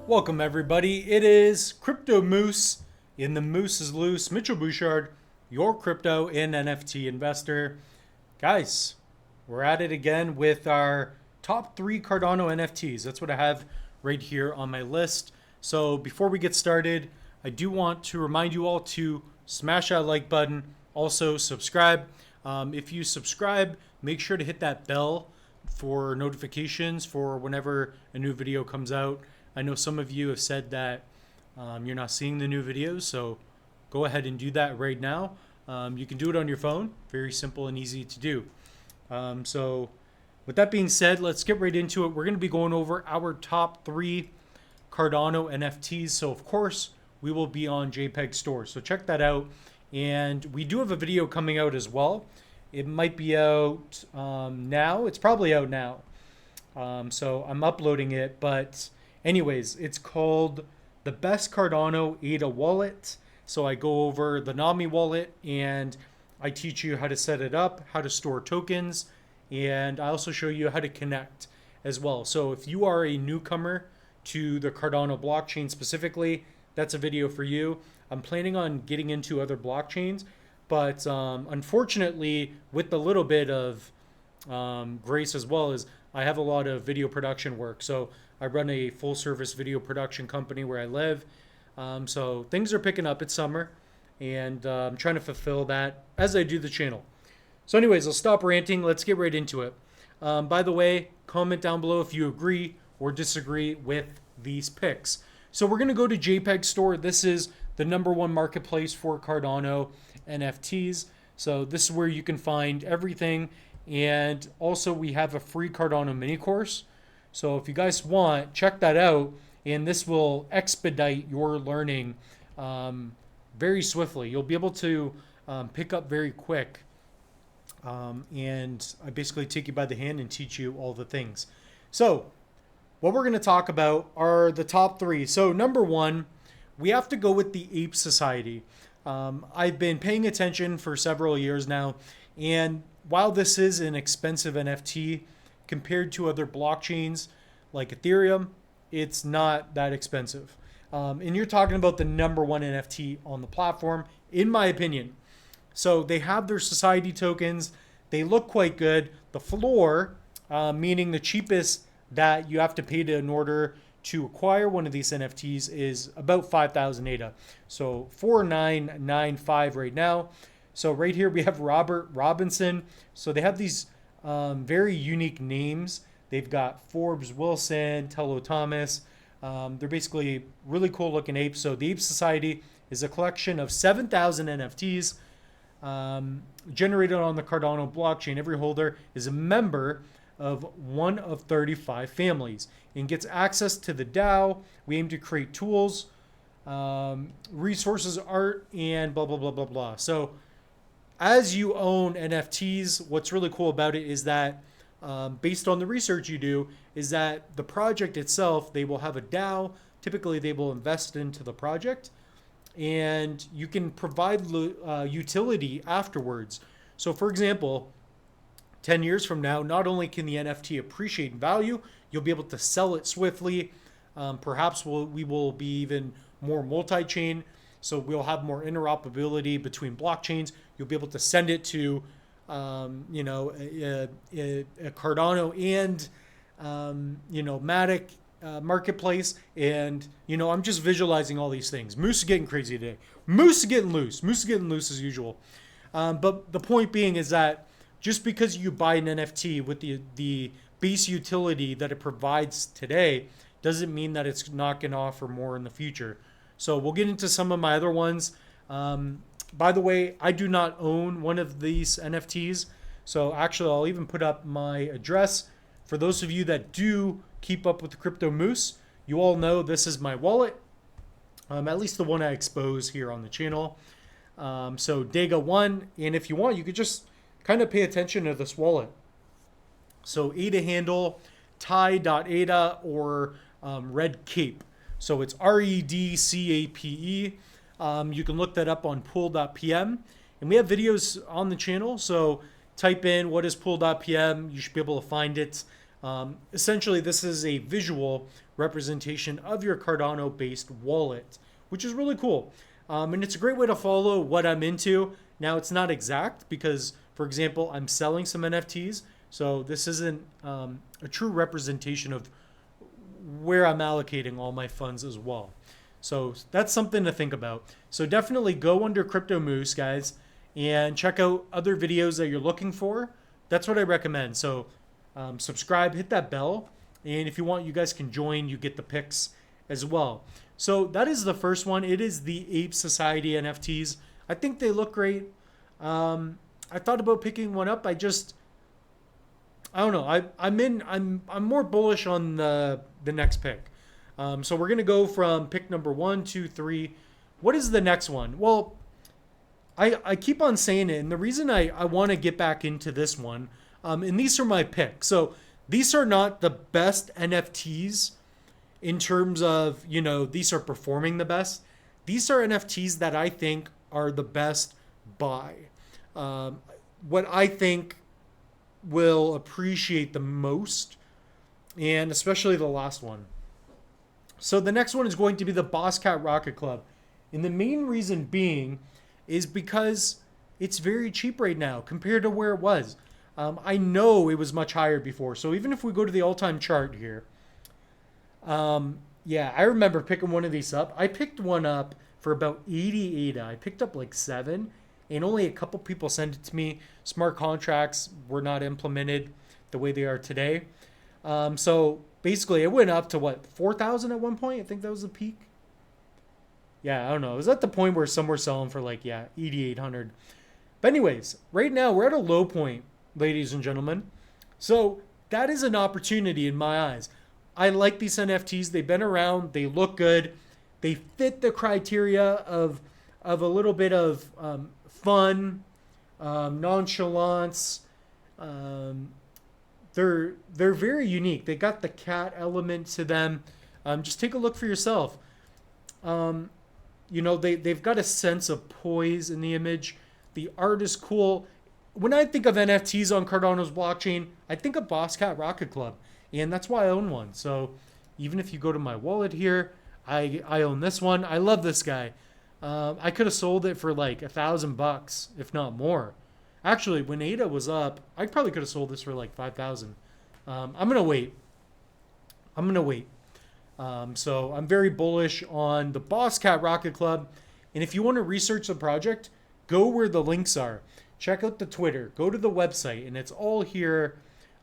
Welcome everybody. It is Crypto Moose in the Moose is Loose. Mitchell Bouchard, your crypto and NFT investor. Guys, we're at it again with our top 3 Cardano NFTs. That's what I have right here on my list. So before we get started, I do want to remind you all to smash that like button. Also subscribe. If you subscribe, make sure to hit that bell for notifications for whenever a new video comes out. I know some of you have said that you're not seeing the new videos, so go ahead and do that right now. You can do it on your phone. Very simple and easy to do. So with that being said, let's get right into it. We're going to be going over our top 3 Cardano NFTs. So of course, we will be on JPEG Store. So check that out. And we do have a video coming out as well. It might be out now. It's probably out now. So I'm uploading it, but anyways, it's called the Best Cardano ADA Wallet. So I go over the NAMI wallet and I teach you how to set it up, how to store tokens, and I also show you how to connect as well. So if you are a newcomer to the Cardano blockchain specifically, that's a video for you. I'm planning on getting into other blockchains, but unfortunately, with a little bit of grace as well, as I have a lot of video production work. So I run a full service video production company where I live. So things are picking up. It's summer and I'm trying to fulfill that as I do the channel. So anyways, I'll stop ranting. Let's get right into it. By the way, comment down below if you agree or disagree with these picks. So we're going to go to JPEG Store. This is the #1 marketplace for Cardano NFTs. So this is where you can find everything. And also we have a free Cardano mini course. So if you guys want, check that out. And this will expedite your learning very swiftly. You'll be able to pick up very quick. And I basically take you by the hand and teach you all the things. So what we're going to talk about are the top 3. So #1, we have to go with the Ape Society. I've been paying attention for several years now. And while this is an expensive NFT compared to other blockchains like Ethereum, it's not that expensive. And you're talking about the #1 NFT on the platform, in my opinion. So they have their society tokens. They look quite good. The floor, meaning the cheapest that you have to pay to in order to acquire one of these NFTs, is about 5,000 ADA. So 4,995 right now. So right here we have Robert Robinson. So they have these very unique names. They've got Forbes Wilson, Tello Thomas. They're basically really cool looking apes. So the Ape Society is a collection of 7,000 NFTs generated on the Cardano blockchain. Every holder is a member of one of 35 families and gets access to the DAO. We aim to create tools, resources, art, and blah, blah, blah, blah, blah. So as you own NFTs, what's really cool about it is that based on the research you do, is that the project itself, they will have a DAO. Typically, they will invest into the project and you can provide utility afterwards. So for example, 10 years from now, not only can the NFT appreciate in value, you'll be able to sell it swiftly. Perhaps we will be even more multi-chain. So we'll have more interoperability between blockchains. You'll be able to send it to, a Cardano and, Matic marketplace. And, I'm just visualizing all these things. Moose is getting crazy today. Moose is getting loose. Moose is getting loose as usual. But the point being is that just because you buy an NFT with the base utility that it provides today doesn't mean that it's not going to offer more in the future. So we'll get into some of my other ones. By the way, I do not own one of these NFTs. So actually, I'll even put up my address. For those of you that do keep up with the Crypto Moose, you all know this is my wallet. At least the one I expose here on the channel. So Dega1. And if you want, you could just kind of pay attention to this wallet. So ADA handle, Thai.ADA or Red Cape. So it's REDCAPE. You can look that up on pool.pm. And we have videos on the channel. So type in what is pool.pm. You should be able to find it. Essentially, this is a visual representation of your Cardano-based wallet, which is really cool. And it's a great way to follow what I'm into. Now, it's not exact because, for example, I'm selling some NFTs. So this isn't a true representation of where I'm allocating all my funds as well. So that's something to think about. So definitely go under Crypto Moose, guys, and check out other videos that you're looking for. That's what I recommend. So subscribe, hit that bell, and if you want, you guys can join. You get the picks as well. So that is the first one. It is the Ape Society NFTs. I think they look great. I thought about picking one up. I don't know. I'm more bullish on the next pick. So we're gonna go from pick number 1, 2, 3. What is the next one? Well, I keep on saying it, and the reason I want to get back into this one, and these are my picks. So these are not the best NFTs in terms of, these are performing the best. These are NFTs that I think are the best buy. What I think will appreciate the most, and especially the last one. So the next one is going to be the Boss Cat Rocket Club. And the main reason being is because it's very cheap right now compared to where it was. I know it was much higher before. So even if we go to the all-time chart here, yeah, I remember picking one of these up. I picked one up for about 80 ADA. I picked up like 7, and only a couple people sent it to me. Smart contracts were not implemented the way they are today. So basically, it went up to what, 4,000 at one point? I think that was the peak. Yeah, I don't know. It was at the point where some were selling for like, 8,800. But anyways, right now we're at a low point, ladies and gentlemen. So that is an opportunity in my eyes. I like these NFTs. They've been around. They look good. They fit the criteria of a little bit of fun, nonchalance. They're very unique. They got the cat element to them. Just take a look for yourself. They've got a sense of poise in the image. The art is cool. When I think of NFTs on Cardano's blockchain, I think of Boss Cat Rocket Club, and that's why I own one. So even if you go to my wallet here, I own this one. I love this guy. I could have sold it for like $1,000, if not more. Actually, when ADA was up, I probably could have sold this for like 5,000. I'm gonna wait. So I'm very bullish on the Boss Cat Rocket Club. And if you want to research the project, go where the links are. Check out the Twitter. Go to the website, and it's all here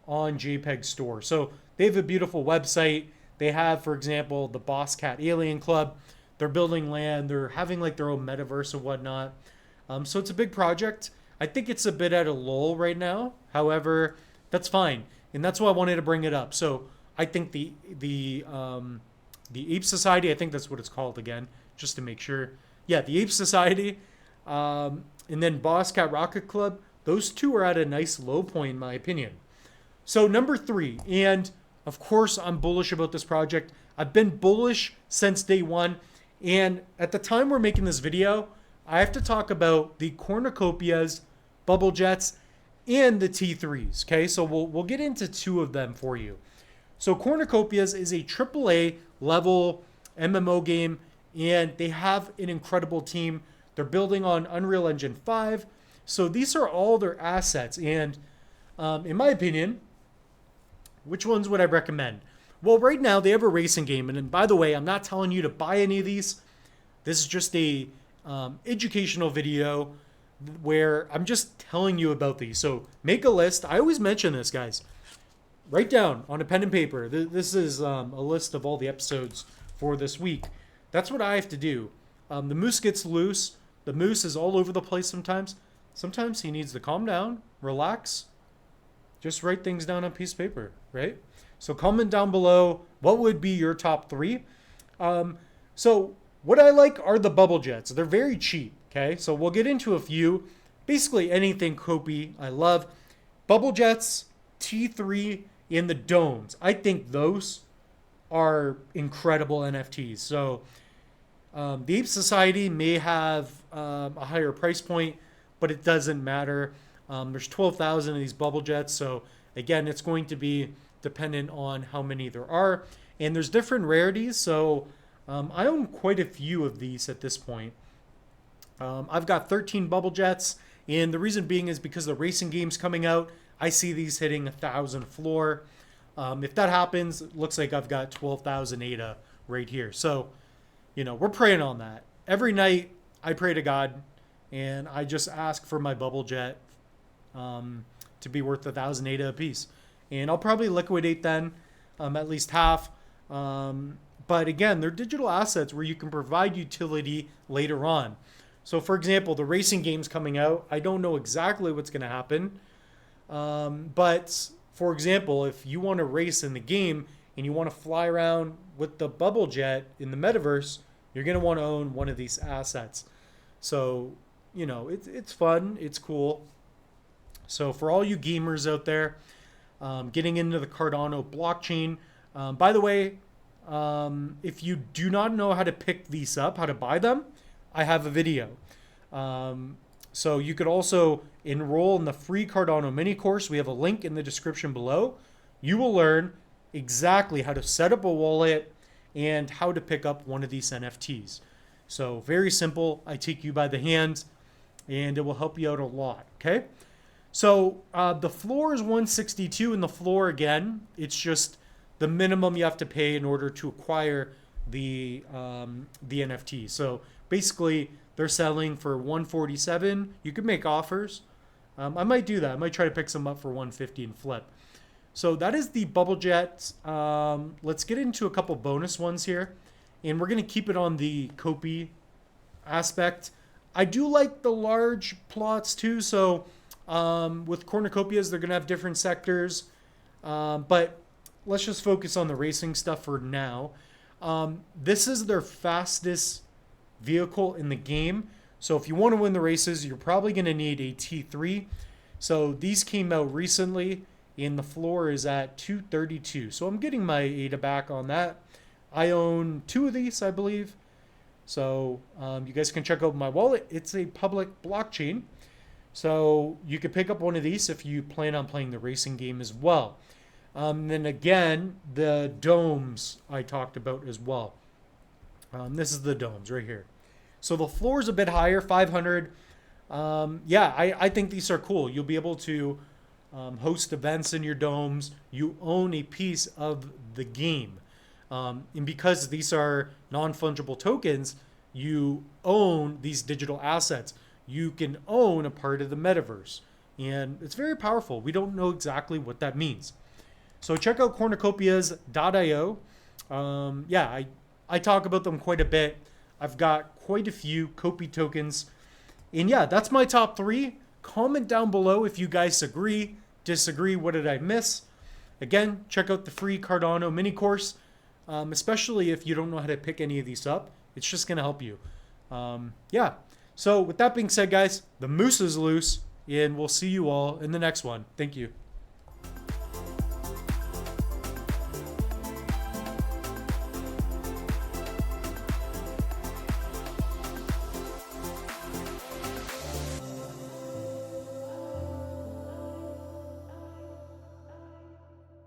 on JPEG Store. So they have a beautiful website. They have, for example, the Boss Cat Alien Club. They're building land. They're having like their own metaverse and whatnot. So it's a big project. I think it's a bit at a lull right now. However, that's fine. And that's why I wanted to bring it up. So I think the Ape Society, I think that's what it's called again, just to make sure. Yeah, the Ape Society, and then Boss Cat Rocket Club, those two are at a nice low point in my opinion. So number 3, and of course I'm bullish about this project. I've been bullish since day one, and at the time we're making this video, I have to talk about the cornucopias, bubble jets, and the T3s. Okay, so we'll get into 2 of them for you. So cornucopias is a AAA level MMO game, and they have an incredible team. They're building on Unreal Engine 5. So these are all their assets. And in my opinion, which ones would I recommend? Well, right now they have a racing game. And by the way, I'm not telling you to buy any of these. This is just a educational video where I'm just telling you about these. So make a list. I always mention this, guys. Write down on a pen and paper. This is a list of all the episodes for this week. That's what I have to do. The moose gets loose. The moose is all over the place sometimes. Sometimes he needs to calm down, relax, just write things down on a piece of paper, right? So comment down below what would be your top 3. So what I like are the bubble jets. They're very cheap, okay? So we'll get into a few. Basically anything Copy I love. Bubble jets, T3, and the domes. I think those are incredible NFTs. So the Ape Society may have a higher price point, but it doesn't matter. There's 12,000 of these bubble jets. So again, it's going to be dependent on how many there are. And there's different rarities. So I own quite a few of these at this point. I've got 13 bubble jets. And the reason being is because the racing game's coming out. I see these hitting 1,000 floor. If that happens, it looks like I've got 12,000 ADA right here. So, we're praying on that. Every night I pray to God and I just ask for my bubble jet to be worth 1,000 ADA a piece. And I'll probably liquidate then, at least half. But again, they're digital assets where you can provide utility later on. So for example, the racing game's coming out. I don't know exactly what's going to happen. But for example, if you want to race in the game and you want to fly around with the bubble jet in the metaverse, you're going to want to own one of these assets. So, it's fun. It's cool. So for all you gamers out there, getting into the Cardano blockchain. By the way, if you do not know how to pick these up, how to buy them, I have a video. So you could also enroll in the free Cardano mini course. We have a link in the description below. You will learn exactly how to set up a wallet and how to pick up one of these NFTs. So very simple. I take you by the hand and it will help you out a lot. Okay. So the floor is 162, and the floor, again, it's just the minimum you have to pay in order to acquire the NFT. So basically, they're selling for 147. You could make offers. I might do that. I might try to pick some up for 150 and flip. So that is the bubble jet. Let's get into a couple bonus ones here, and we're going to keep it on the copy aspect. I do like the large plots too. So with cornucopias, they're going to have different sectors. But let's just focus on the racing stuff for now. This is their fastest vehicle in the game. So if you want to win the races, you're probably going to need a T3. So these came out recently, and the floor is at 232. So I'm getting my ADA back on that. I own 2 of these, I believe. So you guys can check out my wallet. It's a public blockchain. So you could pick up one of these if you plan on playing the racing game as well. Then again, the domes I talked about as well. This is the domes right here. So the floor is a bit higher, 500. I think these are cool. You'll be able to host events in your domes. You own a piece of the game. And because these are non-fungible tokens, you own these digital assets. You can own a part of the metaverse. And it's very powerful. We don't know exactly what that means. So check out cornucopias.io. I talk about them quite a bit. I've got quite a few Copy tokens. And yeah, that's my top 3. Comment down below if you guys agree, disagree, what did I miss? Again, check out the free Cardano mini course, especially if you don't know how to pick any of these up. It's just going to help you. So with that being said, guys, the moose is loose, and we'll see you all in the next one. Thank you.